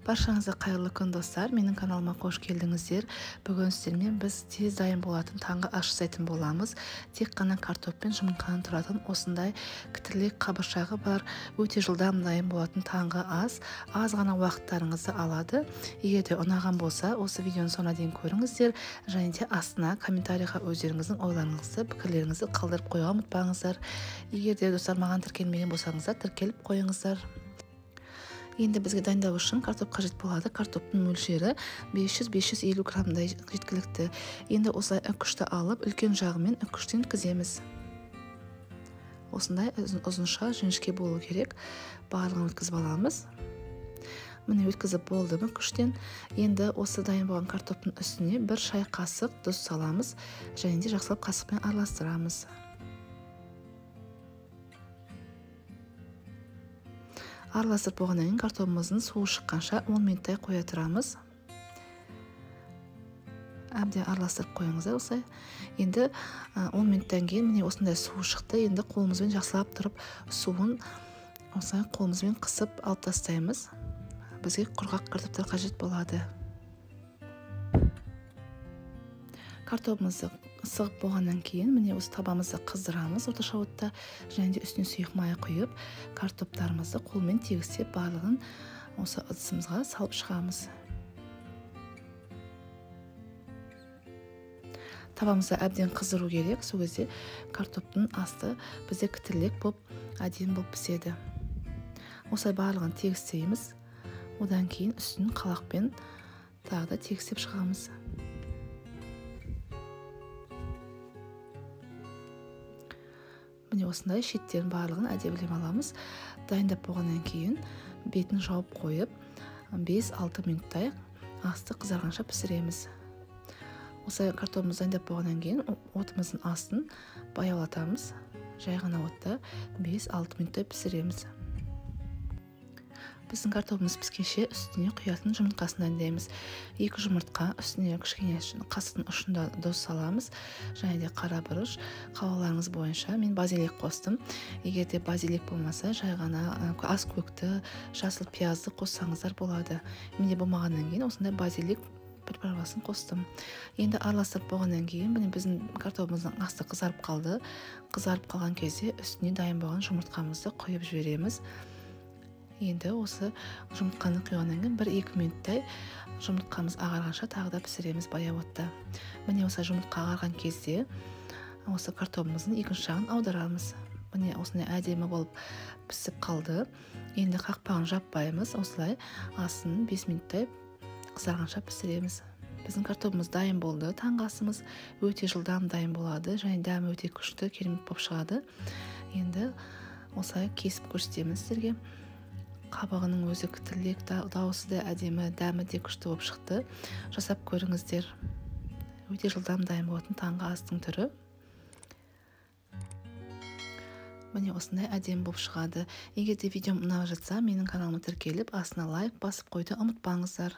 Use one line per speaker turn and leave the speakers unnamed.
Баршаңызға қайырлы күн достар, менің каналыма қош келдіңіздер. Бүгін сіздермен біз тез дайын болатын таңғы ас жасайтын боламыз. Тек қана картоппен жұмыртқадан тұратын осындай кітірлік қабыршағы бар, өте жылдам дайын болатын таңғы ас. Аз ғана уақыттарыңызды алады. Егер де ұнаған болса, осы видеоны соңына дейін көріңіздер, және де астына комментарийға өздеріңіздің ойларыңызды, пікірлеріңізді қалдырып қоюға ұмытпаңыздар. Егер де достар маған тіркелмеген болсаңыздар, тіркеліп қойыңыздар. Енді бізге дайындау үшін картоп қажет болады. Картоптың мөлшері 500-550 граммдай жеткілікті. Енді осылай үкішті алып, үлкен жағымен үкіштен өткіземіз. Осындай ұзынша жіңішке болу керек. Барлығын өткізіп аламыз. Міне өткізіп болды үкіштен. Енді осы дайын болған картоптың үстіне 1 шай қасық тұз саламыз, және де жақсылап қасықпен араластырамыз. Араластырып болғаннан кейін картопымыздың суы шыққанша 10 минуттай қоя тұрамыз. Әбден араластырып қойыңыздар осылай. Енді 10 минуттан кейін міне осындай суы шықты. Енді қолымызбен жақсылап тұрып суын осылай қолымызбен қысып алып тастаймыз. Бізге құрғақ картоптар қажет болады. Картопымызды сығып болғаннан кейін міне осы табамызды қыздырамыз орташа отта, және де үстіне сұйық май құйып, картоптарымызды қолмен тегістеп барлығын осы ыдысымызға салып шығамыз. Табамызды әбден қыздыру керек. Сол кезде картоптың асты бізде кітірлік болып, әдемі болып піседі. Осылай барлығын тегістейміз. Одан кейін үстін қалақпен тағы да тегістеп шығамыз. Міне осындай шеттерін барлығын әдемілеп аламыз. Дайындап болғаннан кейін бетін жауып қойып, 5-6 минуттай асты қызарғанша пісіреміз. Осылай картопымызды дайындап болғаннан кейін отымыздың астын баяулатамыз. Жай ғана отта 5-6 минуттай пісіреміз. Біздің картопымыз піскенше үстіне құятын жұмыртқасын дайындаймыз. 2 жұмыртқа, үстіне кішкене қасықтың ұшында тұз саламыз, және де қара бұрыш. Қалауларыңыз бойынша мен базилик қостым. Егер де базилик болмаса, жай ғана ас көкті, жасыл пиязды қоссаңыздар болады. Менде болмағаннан кейін осындай базилик приправасын қостым. Енді араластырып болғаннан кейін біздің картопымыздың асты қызарып қалды. Қызарып қалған кезде үстіне дайын болған жұмыртқамызды құйып жібереміз. Енді осы жұмыртқаны құйғаннан кейін 1-2 минуттай жұмыртқамыз ағарғанша тағы да пісіреміз баяу отта. Міне осы жұмыртқа ағарған кезде осы картопымыздың екінші жағын аударамыз. Міне осындай әдемі болып пісіп қалды. Енді қақпағын жаппаймыз. Осылай астын 5 минуттай қызарғанша пісіреміз. Біздің картопымыз дайын болды. Таңғы асымыз өте жылдам дайын болады, және дәмі өте күшті, керемет болып шығады. Енді осылай кесіп көрсетеміз сіздерге. Қабығының өзі кітірлік, дауысы да әдемі, дәмі де күшті болып шықты. Жасап көріңіздер. Өте жылдам дайын болатын таңғы астың түрі. Міне осындай әдемі болып шығады. Егер де видеом ұнап жатса, менің каналыма тіркеліп, астына лайк басып қойды ұмытпаңыздар.